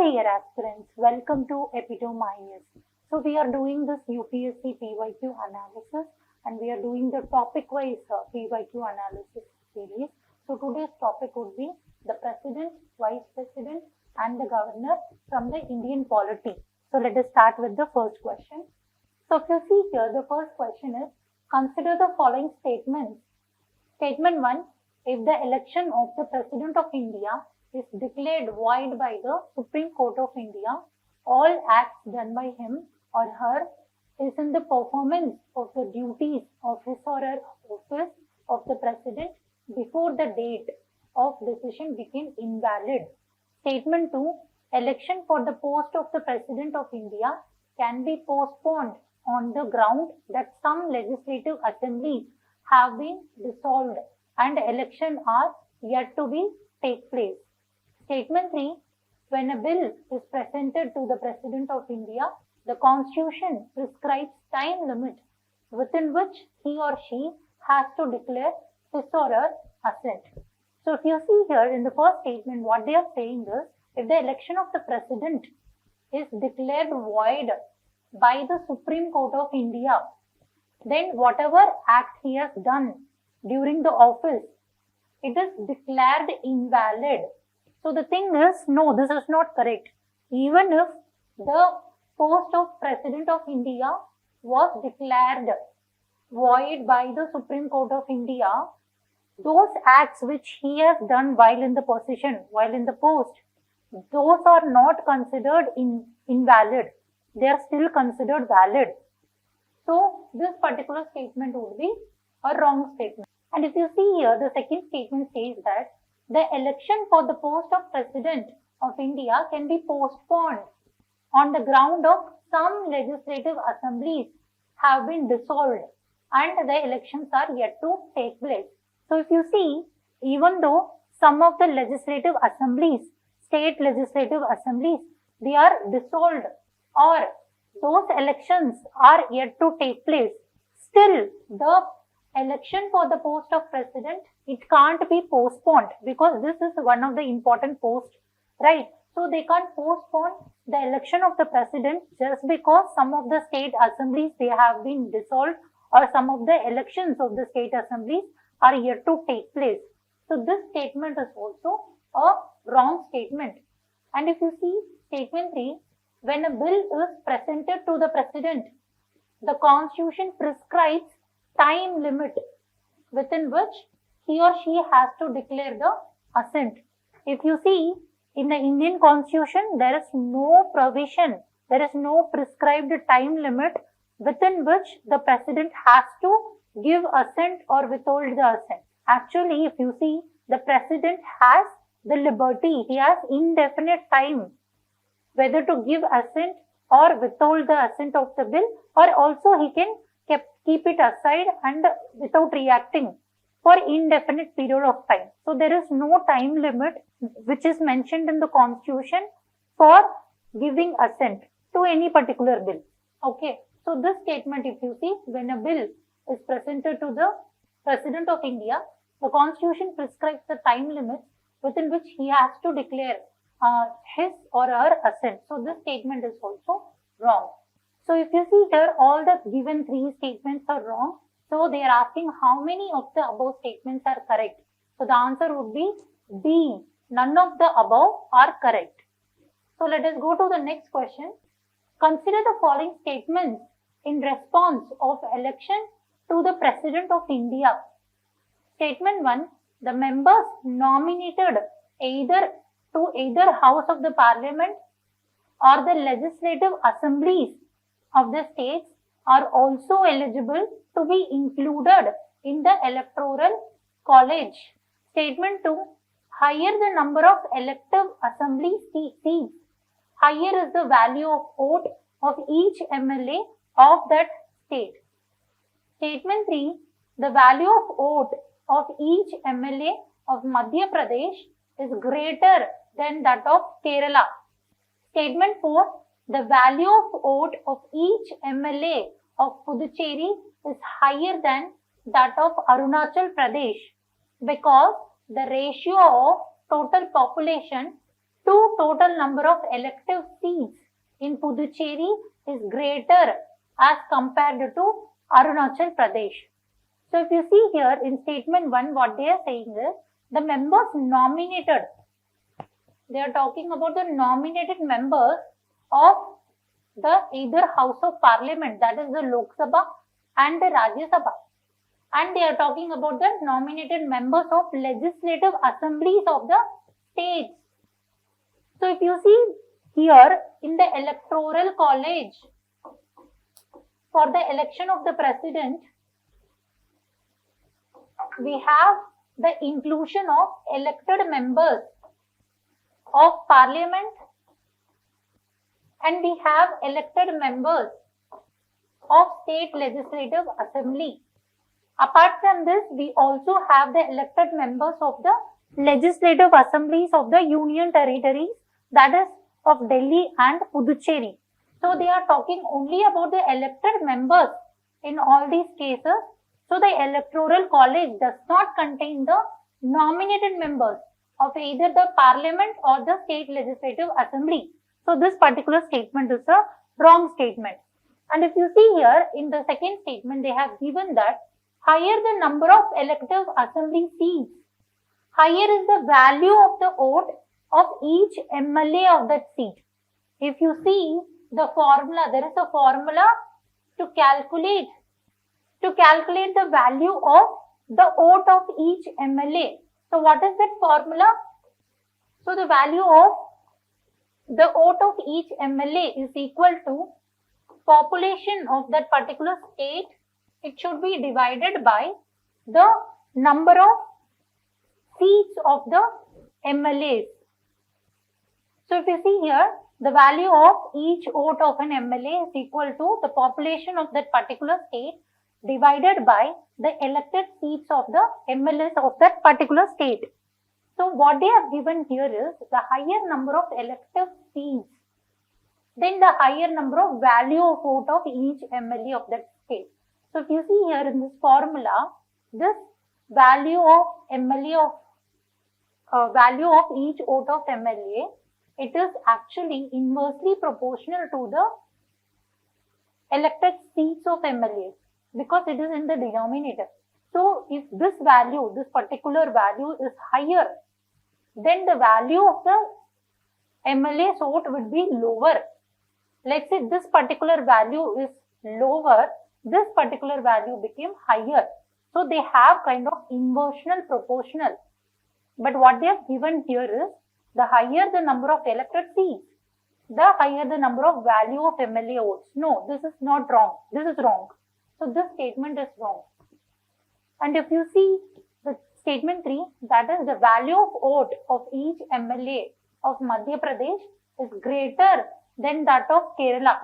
dear aspirants, welcome to Epitomius. So we are doing this UPSC PYQ analysis and we are doing the topic-wise PYQ analysis series. So today's topic would be the President, Vice President and the Governor from the Indian polity. So let us start with the first question. So if you see here, the first question is, consider the following statements. Statement 1, if the election of the President of India is declared void by the Supreme Court of India, all acts done by him or her is in the performance of the duties of his or her office of the President before the date of decision became invalid. Statement 2, election for the post of the President of India can be postponed on the ground that some legislative assemblies have been dissolved and elections are yet to be take place. Statement 3, when a bill is presented to the President of India, the Constitution prescribes time limit within which he or she has to declare his or her assent. So if you see here in the first statement, what they are saying is, if the election of the President is declared void by the Supreme Court of India, then whatever act he has done during the office, it is declared invalid. So the thing is, no, this is not correct. Even if the post of President of India was declared void by the Supreme Court of India, those acts which he has done while in the position, while in the post, those are not considered invalid. They are still considered valid. So this particular statement would be a wrong statement. And if you see here, the second statement says that the election for the post of President of India can be postponed on the ground of some legislative assemblies have been dissolved and the elections are yet to take place. So if you see, even though some of the legislative assemblies, state legislative assemblies, they are dissolved or those elections are yet to take place, still the election for the post of President, it can't be postponed because this is one of the important posts, right? So they can't postpone the election of the President just because some of the state assemblies, they have been dissolved or some of the elections of the state assemblies are yet to take place. So this statement is also a wrong statement. And if you see statement 3, when a bill is presented to the President, the Constitution prescribes time limit within which he or she has to declare the assent. If you see, in the Indian Constitution, there is no provision, there is no prescribed time limit within which the President has to give assent or withhold the assent. Actually, if you see, the President has the liberty, he has indefinite time whether to give assent or withhold the assent of the bill, or also he can keep it aside and without reacting for indefinite period of time. So there is no time limit which is mentioned in the Constitution for giving assent to any particular bill. Okay. So this statement, if you see, when a bill is presented to the President of India, the Constitution prescribes the time limit within which he has to declare his or her assent. So this statement is also wrong. So if you see here, all the given 3 statements are wrong. So they are asking how many of the above statements are correct. So the answer would be B. None of the above are correct. So let us go to the next question. Consider the following statements in response of election to the President of India. Statement 1, the members nominated either House of the Parliament or the legislative assemblies of the states are also eligible to be included in the electoral college. Statement 2, higher the number of elective assembly seats, higher is the value of vote of each MLA of that state. Statement 3, the value of vote of each MLA of Madhya Pradesh is greater than that of Kerala. Statement 4, the value of vote of each MLA of Puducherry is higher than that of Arunachal Pradesh because the ratio of total population to total number of elective seats in Puducherry is greater as compared to Arunachal Pradesh. So if you see here in statement 1, what they are saying is the members nominated. They are talking about the nominated members of the either House of Parliament, that is the Lok Sabha and the Rajya Sabha. And they are talking about the nominated members of legislative assemblies of the states. So if you see here in the electoral college for the election of the president, we have the inclusion of elected members of parliament and we have elected members of state legislative assembly. Apart from this, we also have the elected members of the legislative assemblies of the union territories, that is of Delhi and Puducherry. So they are talking only about the elected members in all these cases. So the electoral college does not contain the nominated members of either the parliament or the state legislative assembly. So this particular statement is a wrong statement. And if you see here in the second statement, they have given that higher the number of elective assembly seats, higher is the value of the vote of each MLA of that seat. If you see the formula, there is a formula to calculate the value of the vote of each MLA. So what is that formula? So the value of the vote of each MLA is equal to population of that particular state. It should be divided by the number of seats of the MLAs. So if you see here, the value of each vote of an MLA is equal to the population of that particular state divided by the elected seats of the MLAs of that particular state. So what they have given here is the higher number of elective seats, then the higher number of value of vote of each MLA of that state. So if you see here in this formula, this value of MLA of value of each vote of MLA, it is actually inversely proportional to the elected seats of MLAs because it is in the denominator. So if this value, this particular value is higher, then the value of the MLA's vote would be lower. Let's say this particular value is lower, this particular value became higher. So they have kind of inversional proportional. But what they have given here is the higher the number of elected seats, the higher the number of value of MLA votes. No, this is not wrong. This is wrong. So this statement is wrong. And if you see the statement 3, that is the value of vote of each MLA of Madhya Pradesh is greater than that of Kerala.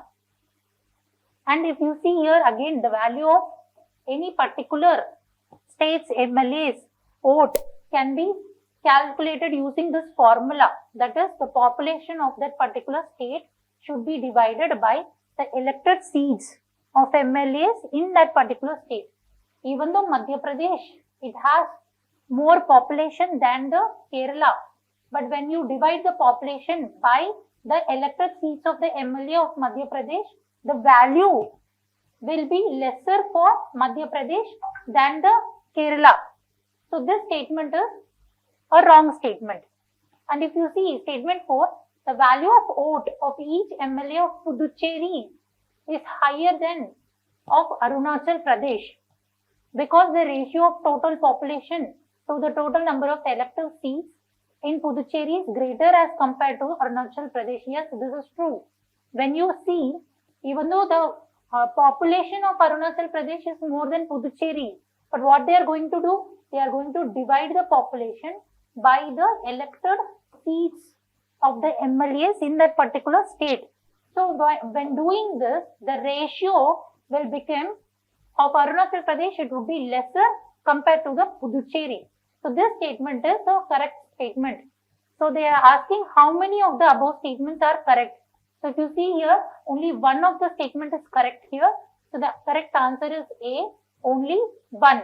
And if you see here again, the value of any particular state's MLA's vote can be calculated using this formula. That is, the population of that particular state should be divided by the elected seats of MLAs in that particular state. Even though Madhya Pradesh, it has more population than the Kerala. But when you divide the population by the elected seats of the MLA of Madhya Pradesh, the value will be lesser for Madhya Pradesh than the Kerala. So this statement is a wrong statement. And if you see statement 4, the value of vote of each MLA of Puducherry is higher than of Arunachal Pradesh because the ratio of total population to the total number of elective seats in Puducherry is greater as compared to Arunachal Pradesh. Yes, this is true. When you see, even though the population of Arunachal Pradesh is more than Puducherry, but what they are going to do? They are going to divide the population by the elected seats of the MLAs in that particular state. So when doing this, the ratio will become of Arunachal Pradesh, it would be lesser compared to the Puducherry. So this statement is the correct statement. So they are asking how many of the above statements are correct. So if you see here, only one of the statement is correct here. So the correct answer is A, only one.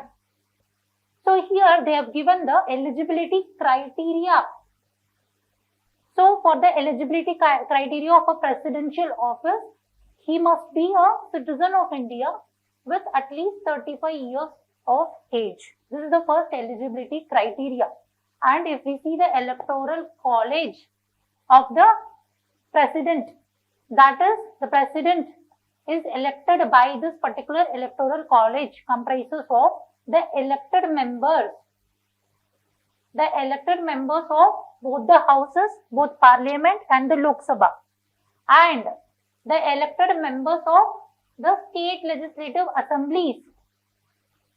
So here they have given the eligibility criteria. So for the eligibility criteria of a presidential office, he must be a citizen of India with at least 35 years of age. This is the first eligibility criteria. And if we see the electoral college of the president, that is, the president is elected by this particular electoral college, comprises of the elected members of both the houses, both parliament and the Lok Sabha, and the elected members of the state legislative assemblies.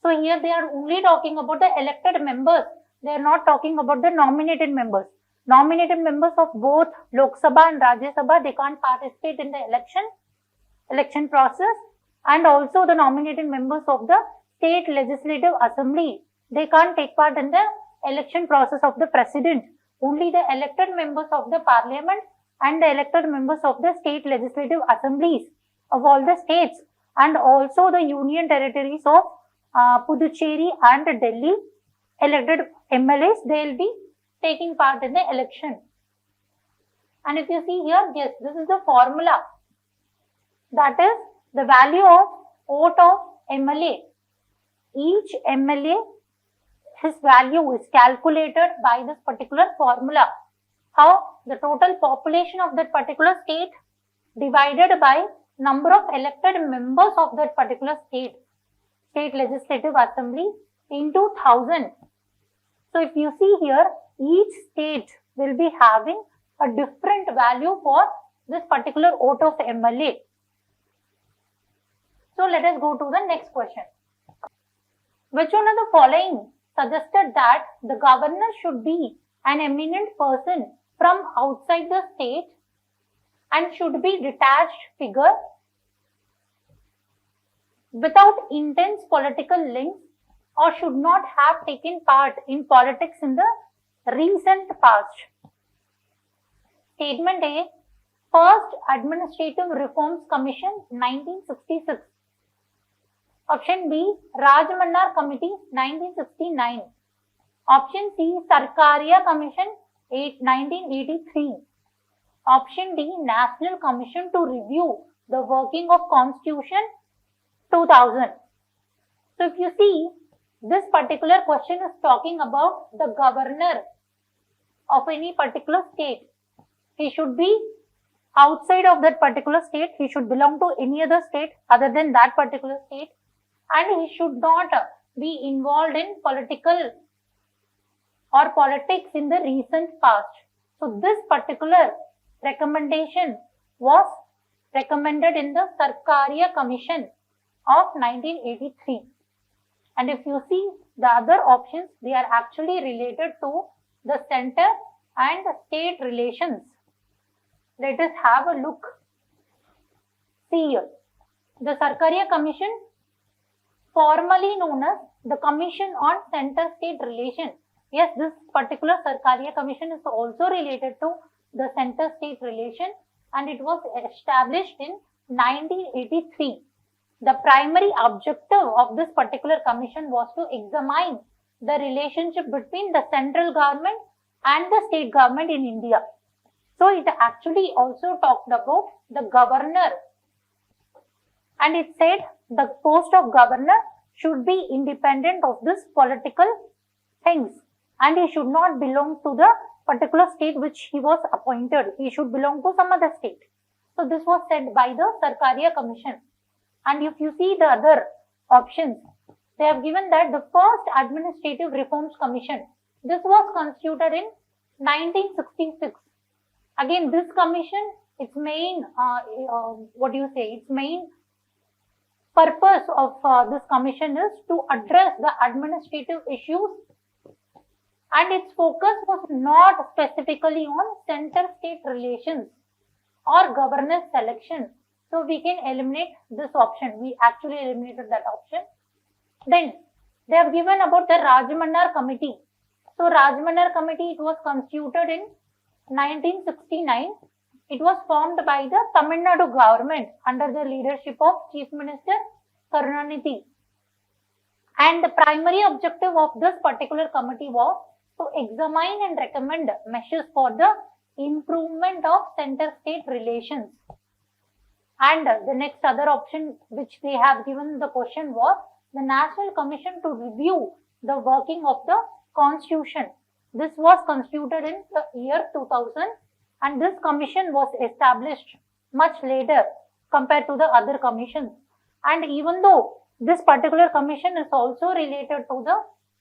So here they are only talking about the elected members. They are not talking about the nominated members. Nominated members of both Lok Sabha and Rajya Sabha, they can't participate in the election process, and also the nominated members of the state legislative assembly, they can't take part in the election process of the president. Only the elected members of the parliament and the elected members of the state legislative assemblies of all the states, and also the union territories of Puducherry and Delhi elected MLAs, they will be taking part in the election. And if you see here, yes, this is the formula. That is the value of vote of MLA. Each MLA, his value is calculated by this particular formula. How? The total population of that particular state divided by number of elected members of that particular state legislative assembly into 1000. So if you see here, each state will be having a different value for this particular vote of MLA. So let us go to the next question. Which one of the following suggested that the governor should be an eminent person from outside the state and should be detached figure without intense political links, or should not have taken part in politics in the recent past? Statement A, First Administrative Reforms Commission 1966. Option B, Rajmannar Committee 1969. Option C, Sarkaria Commission 1983. Option D, National Commission to Review the Working of Constitution 2000. So if you see, this particular question is talking about the governor of any particular state. He should be outside of that particular state. He should belong to any other state other than that particular state. And he should not be involved in politics in the recent past. So this particular recommendation was recommended in the Sarkaria Commission of 1983. And if you see the other options, they are actually related to the center and state relations. Let us have a look. See here, the Sarkaria Commission, formerly known as the Commission on Center-State Relation. Yes, this particular Sarkaria Commission is also related to the center-state relation, and it was established in 1983. The primary objective of this particular commission was to examine the relationship between the central government and the state government in India. So it actually also talked about the governor, and it said the post of governor should be independent of this political things, and he should not belong to the particular state which he was appointed. He should belong to some other state. So this was said by the Sarkaria Commission. And if you see the other options, they have given that the First Administrative Reforms Commission, this was constituted in 1966. Again, this commission, its main, its main purpose of this commission is to address the administrative issues, and its focus was not specifically on center-state relations or governor selection. So we can eliminate this option. We actually eliminated that option. Then they have given about the Rajmannar Committee. So Rajmannar Committee, it was constituted in 1969. It was formed by the Tamil Nadu government under the leadership of Chief Minister Karunanidhi. And the primary objective of this particular committee was to examine and recommend measures for the improvement of center-state relations. And the next other option which they have given the question was the National Commission to review the working of the Constitution. This was constituted in the year 2000 and this commission was established much later compared to the other commissions. And even though this particular commission is also related to the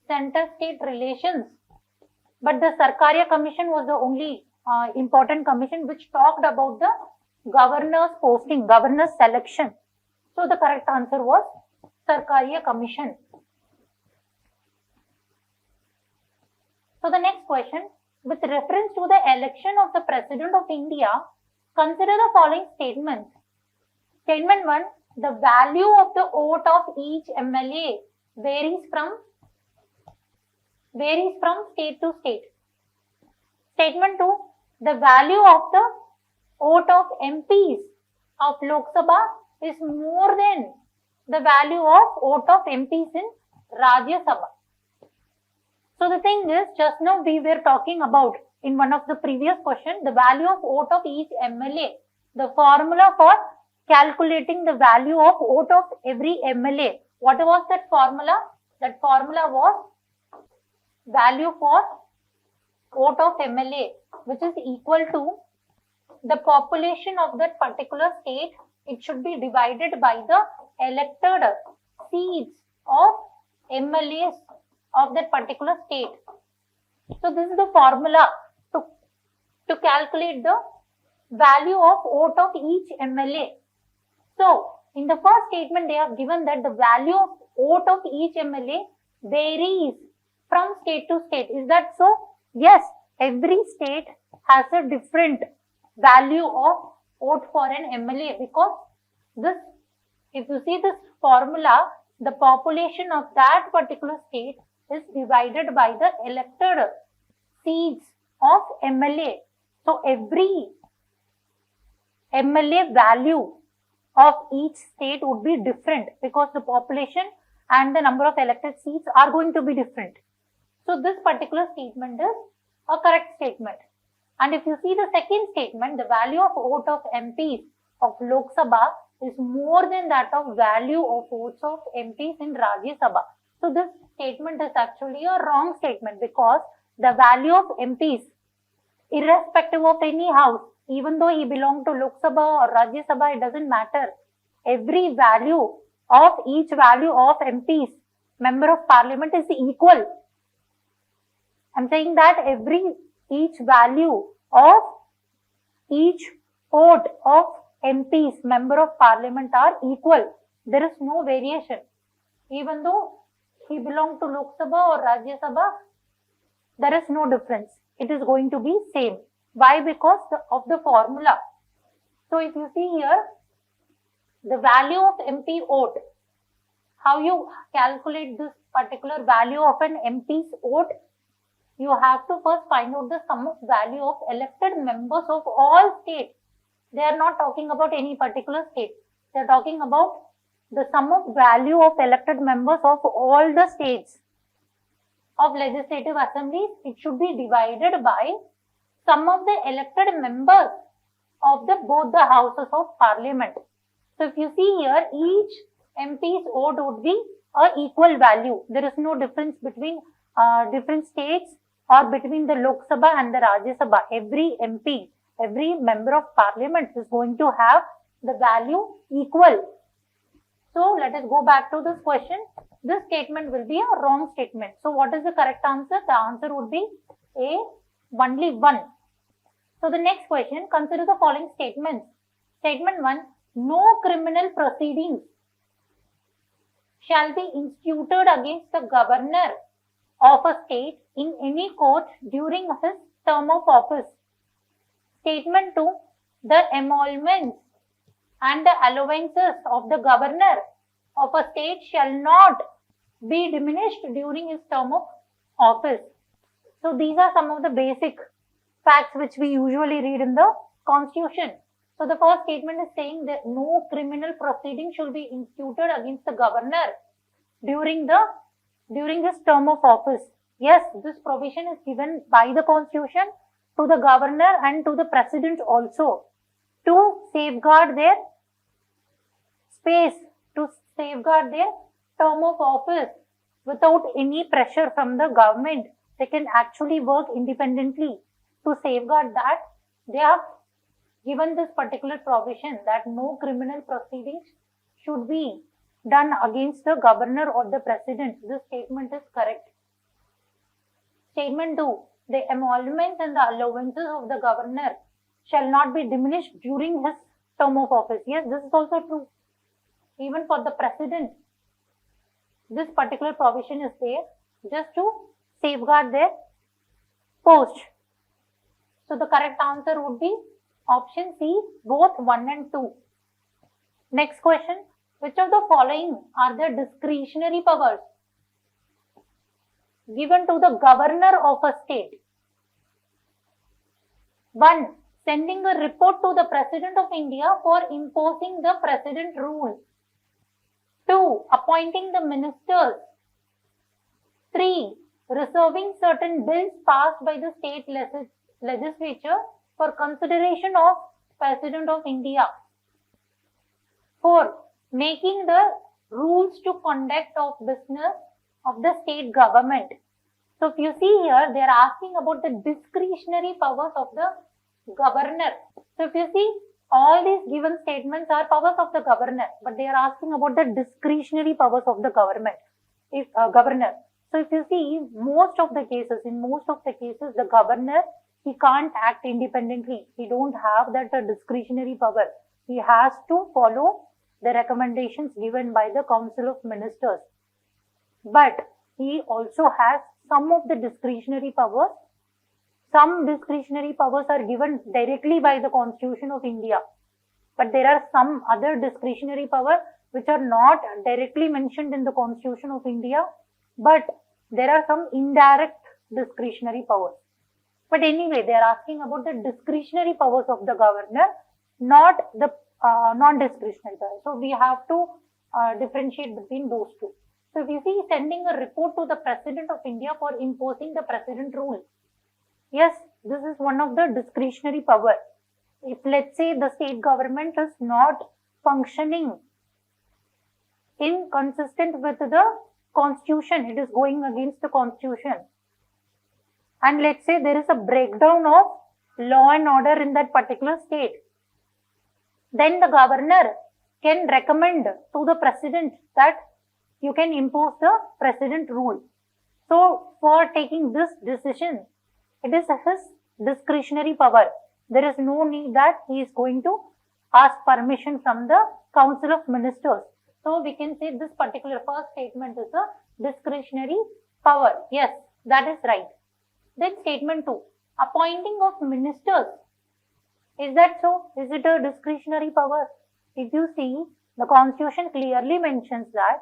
center-state relations, but the Sarkaria Commission was the only important commission which talked about the governor's posting, governor's selection. So the correct answer was Sarkaria Commission. So the next question, with reference to the election of the President of India, consider the following statements. Statement 1, the value of the vote of each MLA varies from state to state. Statement 2, the value of the vote of MPs of Lok Sabha is more than the value of vote of MPs in Rajya Sabha. So the thing is, just now we were talking about in one of the previous questions, the value of vote of each MLA. The formula for calculating the value of vote of every MLA. What was that formula? That formula was value for vote of MLA, which is equal to the population of that particular state. It should be divided by the elected seats of MLAs of that particular state. So this is the formula to calculate the value of vote of each MLA. So in the first statement they have given that the value of vote of each MLA varies from state to state. Is that so? Yes, every state has a different value of vote for an MLA, because this, if you see this formula, the population of that particular state is divided by the elected seats of MLA. So every MLA value of each state would be different because the population and the number of elected seats are going to be different. So this particular statement is a correct statement. And if you see the second statement, the value of vote of MPs of Lok Sabha is more than that of value of votes of MPs in Rajya Sabha. So this statement is actually a wrong statement, because the value of MPs, irrespective of any house, even though he belonged to Lok Sabha or Rajya Sabha, it doesn't matter. Every value of each value of MPs, member of parliament, is equal. I'm saying that each value of each vote of MPs, member of parliament, are equal. There is no variation. Even though he belonged to Lok Sabha or Rajya Sabha, there is no difference. It is going to be same. Why? Because of the formula. So if you see here, the value of MP vote, how you calculate this particular value of an MP's vote? You have to first find out the sum of value of elected members of all states. They are not talking about any particular state. They are talking about the sum of value of elected members of all the states of legislative assemblies. It should be divided by sum of the elected members of both the houses of parliament. So if you see here, each MP's vote would be a equal value. There is no difference between different states or between the Lok Sabha and the Rajya Sabha. Every MP, every member of parliament is going to have the value equal. So let us go back to this question. This statement will be a wrong statement. So what is the correct answer? The answer would be A, only 1. So the next question, consider the following statements. Statement 1, no criminal proceedings shall be instituted against the governor of a state in any court during his term of office. Statement 2, the emoluments and the allowances of the governor of a state shall not be diminished during his term of office. So these are some of the basic facts which we usually read in the Constitution. So the first statement is saying that no criminal proceeding should be instituted against the governor during his term of office. Yes, this provision is given by the Constitution to the governor and to the president also to safeguard their space, to safeguard their term of office without any pressure from the government. They can actually work independently. To safeguard that, they have given this particular provision that no criminal proceedings should be done against the governor or the president. This statement is correct. Statement 2. The emoluments and the allowances of the governor shall not be diminished during his term of office. Yes, this is also true. Even for the president, this particular provision is there just to safeguard their post. So the correct answer would be option C, both 1 and 2. Next question. Which of the following are the discretionary powers given to the governor of a state? 1. Sending a report to the President of India for imposing the President rule. 2. Appointing the ministers. 3. Reserving certain bills passed by the state legislature for consideration of President of India. 4. Making the rules to conduct of business of the state government. So if you see here, they are asking about the discretionary powers of the governor. So if you see, all these given statements are powers of the governor, but they are asking about the discretionary powers of the governor. So if you see, in most of the cases, the governor, he can't act independently. He don't have that discretionary power. He has to follow the recommendations given by the Council of Ministers. But he also has some of the discretionary powers. Some discretionary powers are given directly by the Constitution of India. But there are some other discretionary powers which are not directly mentioned in the Constitution of India, but there are some indirect discretionary powers. But anyway, they are asking about the discretionary powers of the governor, not the non-discretionary powers. So we have to differentiate between those two. So if you see, sending a report to the President of India for imposing the President rule. Yes, this is one of the discretionary power. If let's say the state government is not functioning inconsistent with the constitution, it is going against the constitution. And let's say there is a breakdown of law and order in that particular state. Then the governor can recommend to the president that you can impose the president rule. So for taking this decision, it is his discretionary power. There is no need that he is going to ask permission from the Council of Ministers. So we can say this particular first statement is a discretionary power. Yes, that is right. Then statement 2, appointing of ministers. Is that so? Is it a discretionary power? If you see, the Constitution clearly mentions that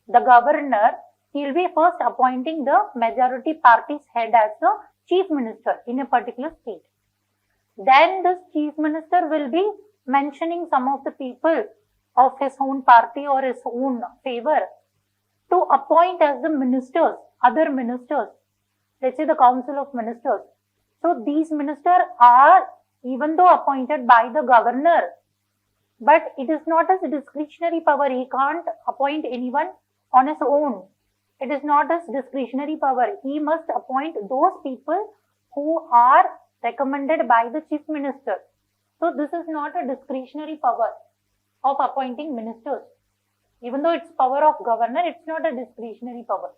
the governor, he will be first appointing the majority party's head as the chief minister in a particular state. Then this chief minister will be mentioning some of the people of his own party or his own favor to appoint as the ministers, other ministers. Let's say the Council of Ministers. So these ministers are even though appointed by the governor, but it is not as a discretionary power. He can't appoint anyone on his own. It is not as discretionary power. He must appoint those people who are recommended by the chief minister. So this is not a discretionary power of appointing ministers. Even though it's power of governor, it's not a discretionary power.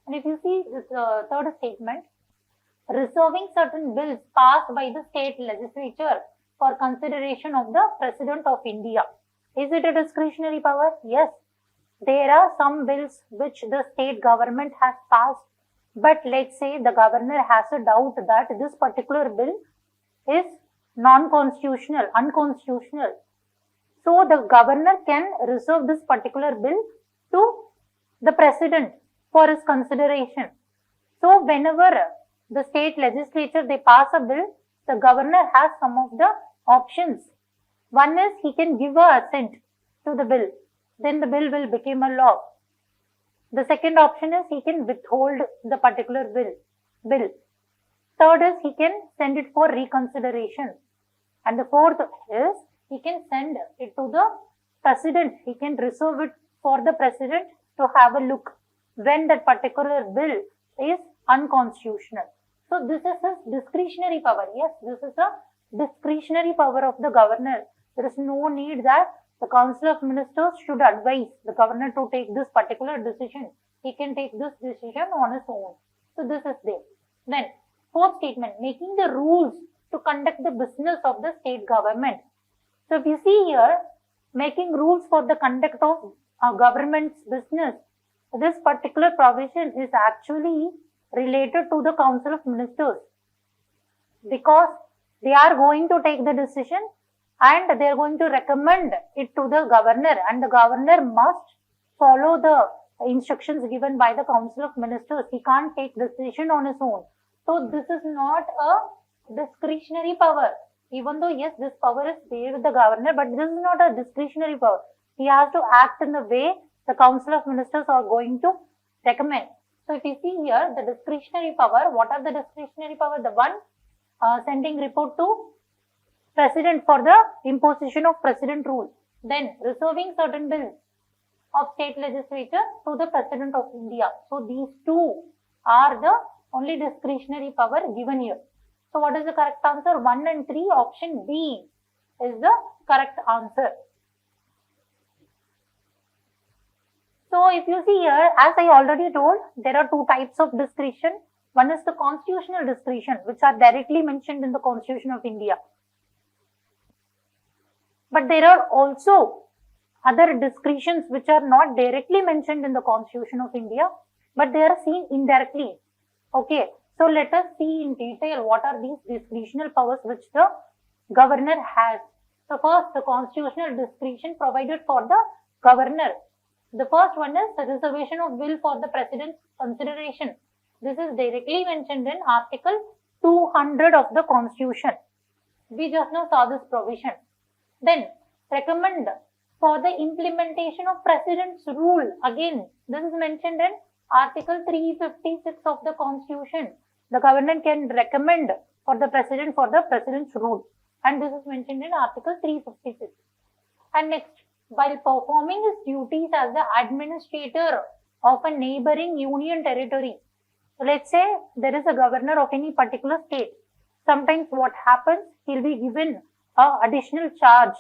And if you see this third statement, reserving certain bills passed by the state legislature for consideration of the President of India. Is it a discretionary power? Yes. There are some bills which the state government has passed, but let's say the governor has a doubt that this particular bill is non-constitutional, unconstitutional. So the governor can reserve this particular bill to the president for his consideration. So whenever the state legislature, they pass a bill, the governor has some of the options. One is he can give a assent to the bill. Then the bill will become a law. The second option is he can withhold the particular bill. Third is he can send it for reconsideration. And the fourth is he can send it to the president. He can reserve it for the president to have a look when that particular bill is unconstitutional. So this is his discretionary power. Yes, this is a discretionary power of the governor. There is no need that the Council of Ministers should advise the governor to take this particular decision. He can take this decision on his own. So this is there. Then fourth statement, making the rules to conduct the business of the state government. So if you see here, making rules for the conduct of government's business, this particular provision is actually related to the Council of Ministers, because they are going to take the decision and they are going to recommend it to the governor, and the governor must follow the instructions given by the Council of Ministers. He can't take decision on his own. So this is not a discretionary power. Even though yes, this power is there with the governor, but this is not a discretionary power. He has to act in the way the Council of Ministers are going to recommend. So if you see here, the discretionary power, what are the discretionary power? The one, sending report to president for the imposition of president rule. Then reserving certain bills of state legislature to the president of India. So these two are the only discretionary power given here. So what is the correct answer? 1 and 3, option B is the correct answer. So if you see here, as I already told, there are two types of discretion. One is the constitutional discretion, which are directly mentioned in the Constitution of India. But there are also other discretions which are not directly mentioned in the Constitution of India, but they are seen indirectly. Okay, so let us see in detail what are these discretional powers which the governor has. So first, the constitutional discretion provided for the governor. The first one is the reservation of will for the president's consideration. This is directly mentioned in Article 200 of the Constitution. We just now saw this provision. Then, recommend for the implementation of President's rule. Again, this is mentioned in Article 356 of the Constitution. The government can recommend for the President's rule. And this is mentioned in Article 356. And next, while performing his duties as the administrator of a neighboring union territory. So let's say there is a governor of any particular state. Sometimes what happens, he'll be given an additional charge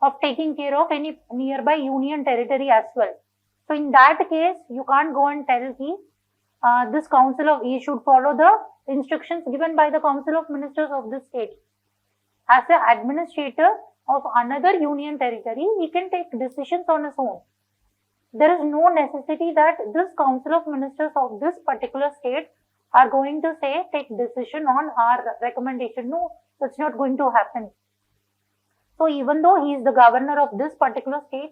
of taking care of any nearby union territory as well. So in that case, you can't go and tell this council of he should follow the instructions given by the Council of Ministers of this state. As an administrator of another union territory, he can take decisions on his own. There is no necessity that this Council of Ministers of this particular state are going to say, take decision on our recommendation. No, that's not going to happen. So even though he is the governor of this particular state,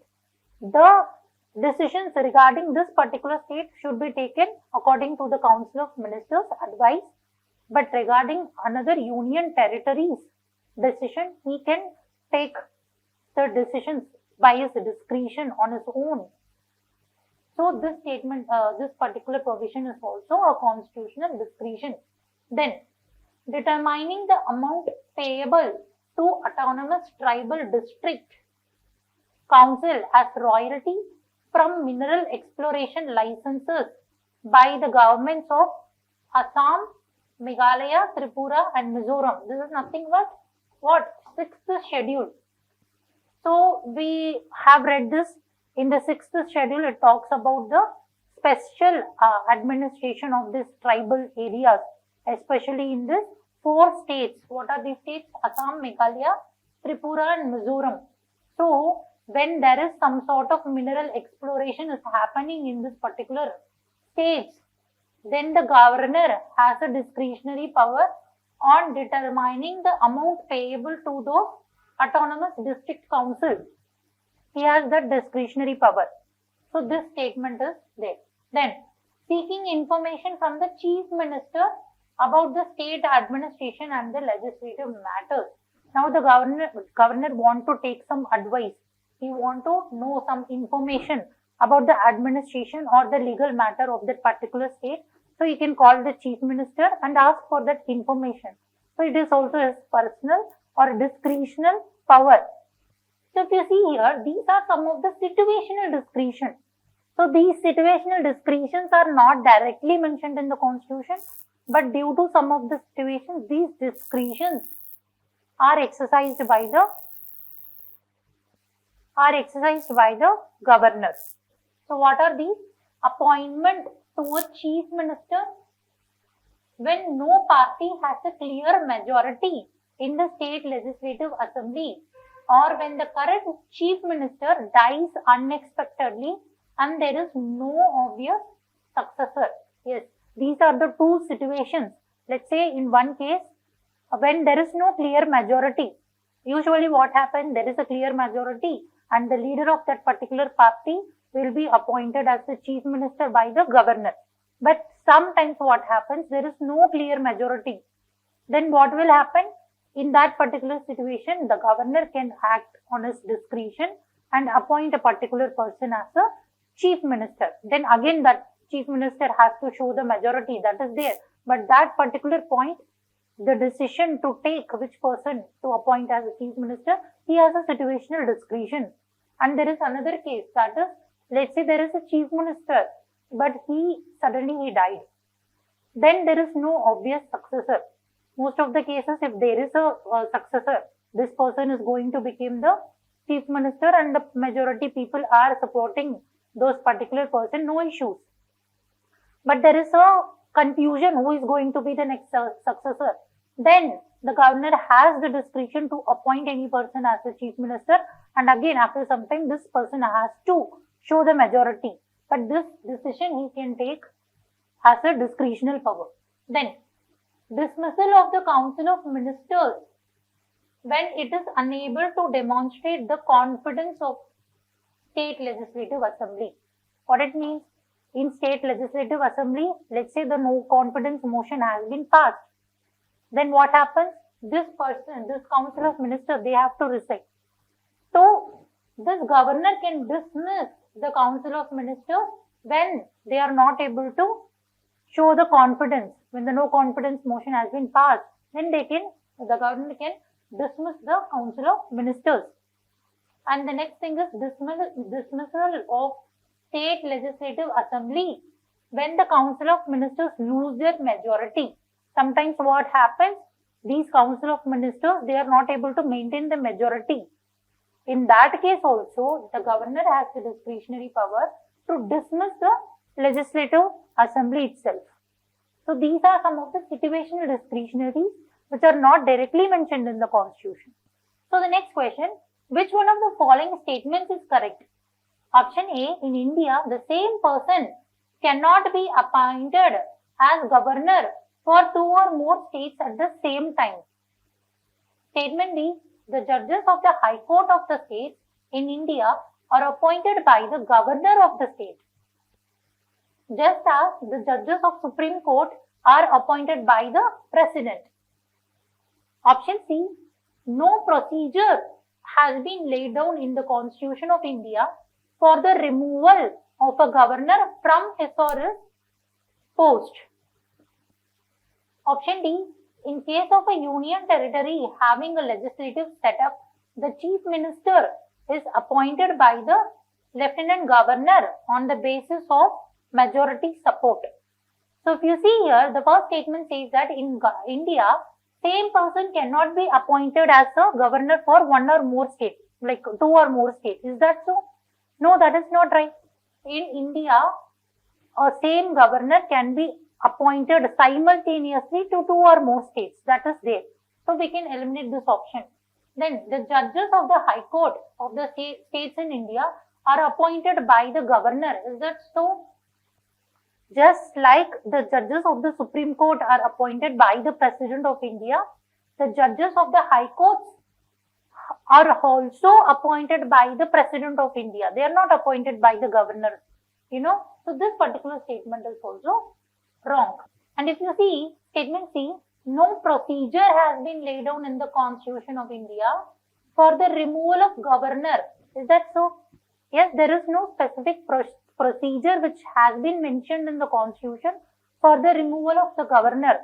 the decisions regarding this particular state should be taken according to the Council of Ministers advice. But regarding another union territories decision, he can take the decisions by his discretion on his own. So this statement, this particular provision is also a constitutional discretion. Then, determining the amount payable to autonomous tribal district council as royalty from mineral exploration licenses by the governments of Assam, Meghalaya, Tripura and Mizoram. This is nothing but what? 6th schedule. So we have read this in the 6th schedule. It talks about the special administration of these tribal areas, especially in these 4 states. What are these states? Assam, Meghalaya, Tripura and Mizoram. So when there is some sort of mineral exploration is happening in this particular states, then the governor has a discretionary power on determining the amount payable to those autonomous district councils. He has that discretionary power. So this statement is there. Then, seeking information from the chief minister about the state administration and the legislative matters. Now the governor want to take some advice. He want to know some information about the administration or the legal matter of that particular state. So you can call the chief minister and ask for that information. So it is also his personal or discretional power. So if you see here, these are some of the situational discretion. So these situational discretions are not directly mentioned in the constitution, but due to some of the situations, these discretions are exercised by the governor. So what are these? Appointment to a chief minister when no party has a clear majority in the state legislative assembly, or when the current chief minister dies unexpectedly and there is no obvious successor. Yes, these are the two situations. Let's say in one case, when there is no clear majority, usually what happens, there is a clear majority and the leader of that particular party will be appointed as the chief minister by the governor. But sometimes what happens, there is no clear majority. Then what will happen? In that particular situation, the governor can act on his discretion and appoint a particular person as a chief minister. Then again that chief minister has to show the majority that is there. But that particular point, the decision to take which person to appoint as a chief minister, he has a situational discretion. And there is another case, that is, let's say there is a chief minister, but suddenly died. Then there is no obvious successor. Most of the cases, if there is a successor, this person is going to become the chief minister and the majority people are supporting those particular person, no issues. But there is a confusion who is going to be the next successor. Then the governor has the discretion to appoint any person as the chief minister, and again after some time this person has to show the majority. But this decision he can take as a discretional power. Then dismissal of the council of ministers when it is unable to demonstrate the confidence of state legislative assembly. What it means? In state legislative assembly, let's say the no confidence motion has been passed. Then what happens? This council of ministers, they have to resign. So this governor can dismiss the council of ministers when they are not able to show the confidence. When the no confidence motion has been passed, then the governor can dismiss the council of ministers. And the next thing is dismissal of state legislative assembly when the council of ministers lose their majority. Sometimes what happens, these council of ministers, they are not able to maintain the majority. In that case also, the governor has the discretionary power to dismiss the legislative assembly itself. So these are some of the situational discretionaries which are not directly mentioned in the constitution. So the next question, which one of the following statements is correct? Option A, in India, the same person cannot be appointed as governor for two or more states at the same time. Statement B, the judges of the High Court of the state in India are appointed by the governor of the state, just as the judges of Supreme Court are appointed by the president. Option C, no procedure has been laid down in the Constitution of India for the removal of a governor from his or his post. Option D, in case of a union territory having a legislative setup, the chief minister is appointed by the lieutenant governor on the basis of majority support. So if you see here, the first statement says that in India, same person cannot be appointed as a governor for one or more states, like two or more states. Is that so? No, that is not right. In India, a same governor can be appointed simultaneously to two or more states. That is there. So we can eliminate this option. Then the judges of the High Court of the states in India are appointed by the governor. Is that so? Just like the judges of the Supreme Court are appointed by the President of India, the judges of the High Courts are also appointed by the President of India. They are not appointed by the governor. So this particular statement is also wrong. And if you see statement C, no procedure has been laid down in the Constitution of India for the removal of governor. Is that so? Yes, there is no specific procedure which has been mentioned in the Constitution for the removal of the governor.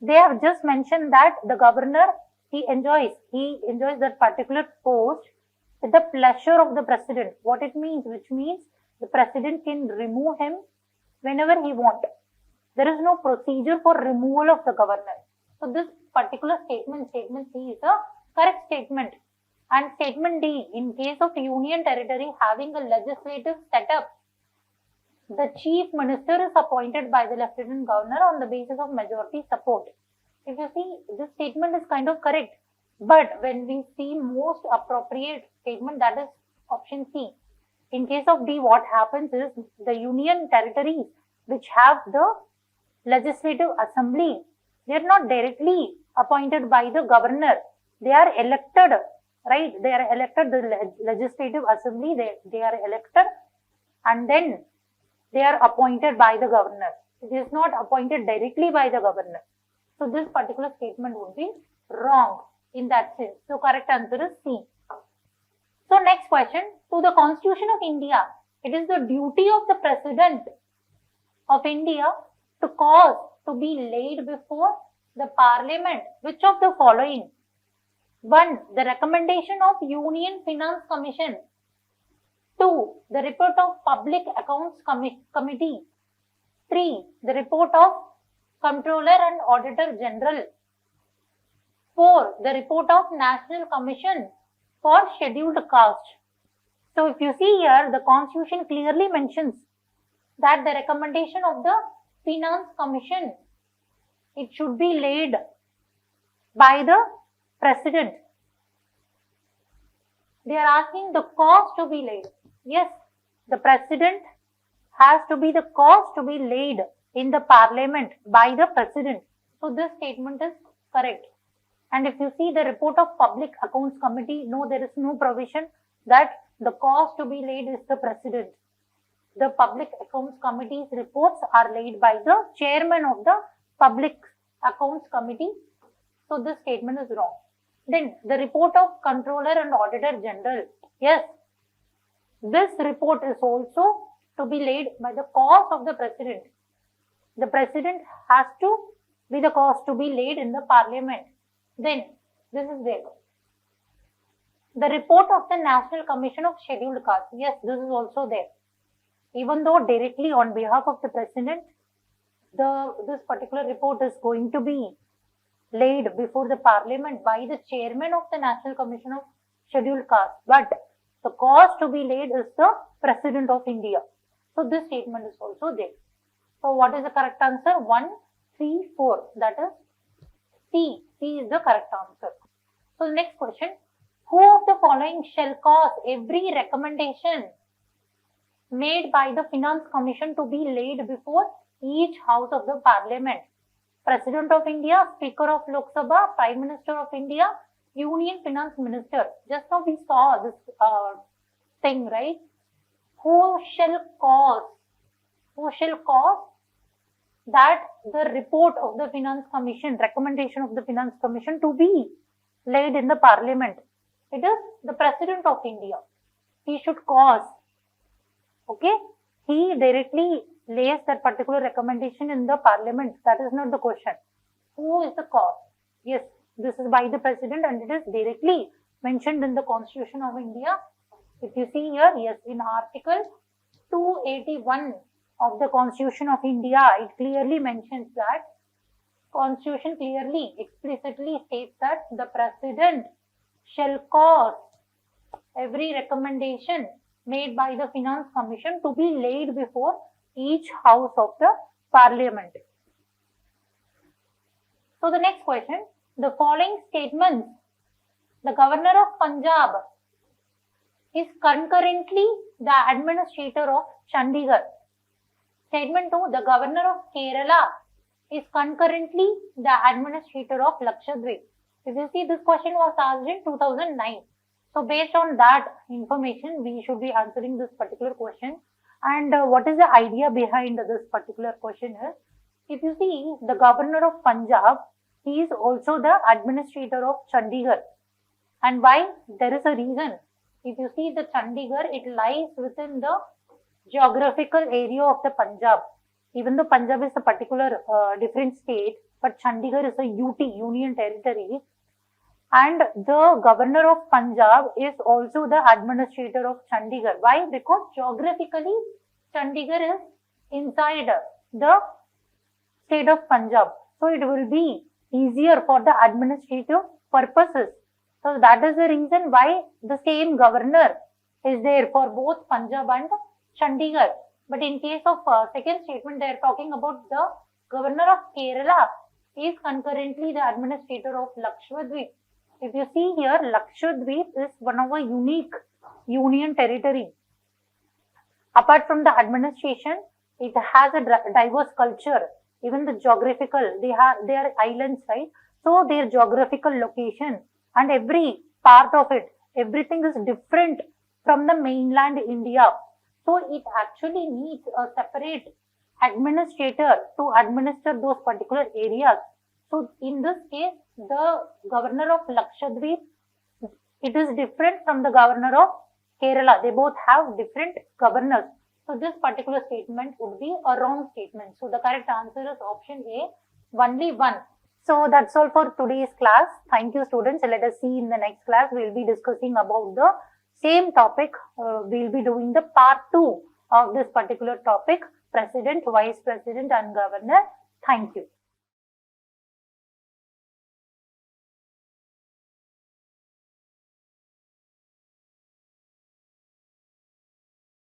They have just mentioned that the governor, he enjoys that particular post with the pleasure of the president. What it means? Which means the president can remove him whenever he wants. There is no procedure for removal of the governor. So this particular statement C, is a correct statement. And statement D, in case of union territory having a legislative setup, the chief minister is appointed by the lieutenant governor on the basis of majority support. If you see, this statement is kind of correct. But when we see most appropriate statement, that is option C. In case of D, what happens is the union territories which have the legislative assembly, they are not directly appointed by the governor. They are elected, right? They are elected, the legislative assembly, they are elected, and then they are appointed by the governor. It is not appointed directly by the governor. So this particular statement would be wrong in that sense. So correct answer is C. So next question, to the Constitution of India, it is the duty of the President of India to cause to be laid before the Parliament which of the following? 1. The recommendation of Union Finance Commission. 2. The report of Public Accounts Committee. 3. The report of Comptroller and Auditor General. 4. The report of National Commission for Scheduled Caste. So if you see here, the Constitution clearly mentions that the recommendation of the Finance Commission, it should be laid by the President. They are asking the cause to be laid. Yes, the President has to be the cause to be laid in the Parliament by the President. So this statement is correct. And if you see the report of Public Accounts Committee, no, there is no provision that the cause to be laid is the President. The Public Accounts Committee's reports are laid by the chairman of the Public Accounts Committee. So this statement is wrong. Then the report of Comptroller and Auditor General. Yes, this report is also to be laid by the cause of the President. The President has to be the cause to be laid in the Parliament. Then this is there. The report of the National Commission of Scheduled Caste. Yes, this is also there. Even though directly on behalf of the President, this particular report is going to be laid before the Parliament by the chairman of the National Commission of Scheduled Caste. But the cause to be laid is the President of India. So this statement is also there. So what is the correct answer? 1, 3, 4. That is C. C is the correct answer. So the next question. Who of the following shall cause every recommendation made by the Finance Commission to be laid before each house of the Parliament? President of India, Speaker of Lok Sabha, Prime Minister of India, Union Finance Minister. Just now we saw this thing, right? Who shall cause that the report of the Finance Commission, recommendation of the Finance Commission to be laid in the Parliament? It is the President of India. He should cause. Okay? He directly lays that particular recommendation in the Parliament. That is not the question. Who is the cause? Yes, this is by the President and it is directly mentioned in the Constitution of India. If you see here, yes, in Article 281 of the Constitution of India, it clearly mentions that Constitution clearly, explicitly states that the President shall cause every recommendation made by the Finance Commission to be laid before each house of the Parliament. So the next question, the following statements, the Governor of Punjab is concurrently the administrator of Chandigarh. Statement 2, the Governor of Kerala is concurrently the administrator of Lakshadweep. If you see, this question was asked in 2009. So based on that information, we should be answering this particular question. And what is the idea behind this particular question is, if you see, the Governor of Punjab, he is also the administrator of Chandigarh. And why? There is a reason. If you see the Chandigarh, it lies within the geographical area of the Punjab. even though Punjab is a particular different state, but Chandigarh is a UT, Union Territory, and the governor of Punjab is also the administrator of Chandigarh. Why? Because geographically, Chandigarh is inside the state of Punjab. So it will be easier for the administrative purposes. So that is the reason why the same governor is there for both Punjab and Chandigarh. But in case of second statement, they are talking about the governor of Kerala is concurrently the administrator of Lakshadweep. If you see here, Lakshadweep is one of a unique union territory. Apart from the administration, it has a diverse culture. Even the geographical, they are islands, right? So their geographical location and every part of it, everything is different from the mainland India. So it actually needs a separate administrator to administer those particular areas. So in this case, the governor of Lakshadweep, it is different from the governor of Kerala. They both have different governors. So this particular statement would be a wrong statement. So the correct answer is option A, only one. So that's all for today's class. Thank you, students. Let us see in the next class. We will be discussing about the same topic. We will be doing the part 2 of this particular topic, President, Vice President and Governor. Thank you.